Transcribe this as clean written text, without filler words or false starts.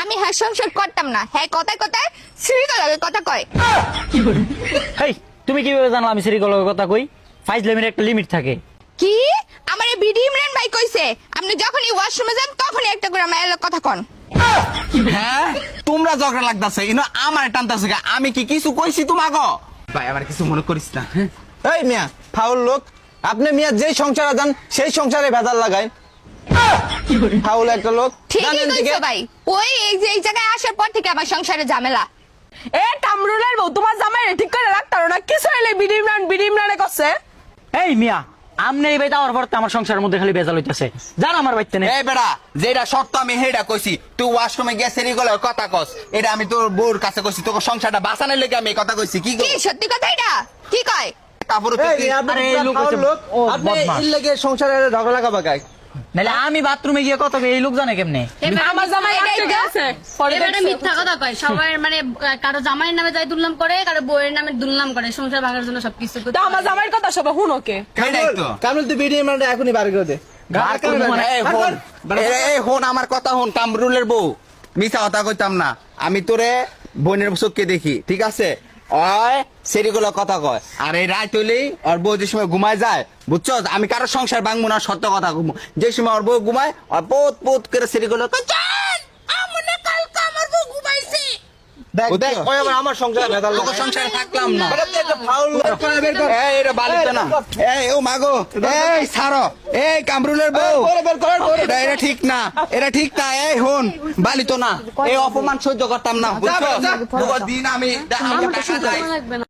আমি হ্যাঁ সংসার করতাম না। হ্যাঁ কথায় কথায় শ্রীকলাকে কথা কয়। হেই, তুমি কিভাবে জানো আমি সিরিকলের কথা কই? ফাইজলামির একটা লিমিট থাকে। কি আমার এই বিডি ইমরান ভাই কইছে আপনি যখনই ওয়াশরুমে যান তখনই একটা করে আমার কথা কন। হ্যাঁ তোমরা ঝগড়া লাগতাছে ইনো আমার টানতাছে গা। আমি কি কিছু কইছি তোমাগো? ভাই আমার কিছু মনে করিস না। এই মিয়া ফাউল লোক, আপনি মিয়া যেই সংসারে যান সেই সংসারে ভেজাল লাগাই। ফাউল একটা লোক। ঠিকই জানেন দিকে? কইছো ভাই। ওই এই জায়গায় আসার পর থেকে আমার সংসারে ঝামেলা। এ কামরুলের বউ তোমার জামাই ঠিক করে রাখতার না, কিছু হইলে বিডি ইমরানে করছে। এই মিয়া, আমনে এই বাইতে আমার পর আমার সংসারের মধ্যে খালি বেজাল হইতাছে। জান আমার বাইতে নেই। এই বেড়া যেটা সত্য আমি হেডা কইছি, তুই ওয়াশরুমে গিয়ে সেরিগুলোর কথা কস। এটা আমি তোর বউর কাছে কইছি, তোর সংসারটা বাঁচানোর লেগে আমি এই কথা কইছি। কি গো? কি সত্যি কথা এটা? কি কয়? তারপরে এই মিয়া, আপনি আরে এই পুরা লোক ফাউল হচ্ছে- লোক, ও, আপনি বদমাশ। এর লেগে সংসারে ঝগড়া লাগাবা গায়। নাহলে আমি বাথরুমে গিয়ে কত এই লোক জানে কেমনে? আমার জামাই রাখতে গেছে পরে এবারে দেখছো। মিথ্যা কথা কয় সবাই, মানে কারো জামাইয়ের নামে যাই দুর্নাম করে, কারো বউয়ের নামে দুর্নাম করে, সংসার ভাঙার জন্য সবকিছু করে। তা আমার জামাইয়ের কথা সবাই শুনো কে? হেডাই তো। কামরুল তুই ভিডিও মানে এখনই বার করে দে। বার করবো মানে? এই হন, এই হন আমার কথা হন। কামরুলের বউ মিথ্যা কথা কইতাম না। আমি তোরে বোনের চোখকে দেখি, ঠিক আছে? ওই সেরিগুলো কথা কয়। আর এই রাত হইলেই ওর বউ যে সময় ঘুমায় যায়, বুঝছো? আমি কারো সংসার ভাঙবো না, সত্য কথা ঘুমো। যে সময় ওর বউ ঘুমায় আর পোত পোত করে সেরিগুলো কয়, "জান, আমনে কালকে আমার বউ ঘুমাইছে।" দেখ বুঝছো? দেখ ওই আবার আমার সংসারে ভেজাল তোকে লাগায়। সংসারে থাকলাম না। বেটা, তুই একটা ফাউল লোক, বের কর। এই এটা বালিত না। এই ও মাগো, এই ছাড়ো। এই কামরুলের বউ, বের কর। এটা ঠিক না, এটা ঠিক না। এই হন বালিত না, এই অপমান সহ্য করতাম না, বুঝছো? যা। তোর দিন আমি আমার তো টাকা শুনতে যাই। ভালো লাগবে না।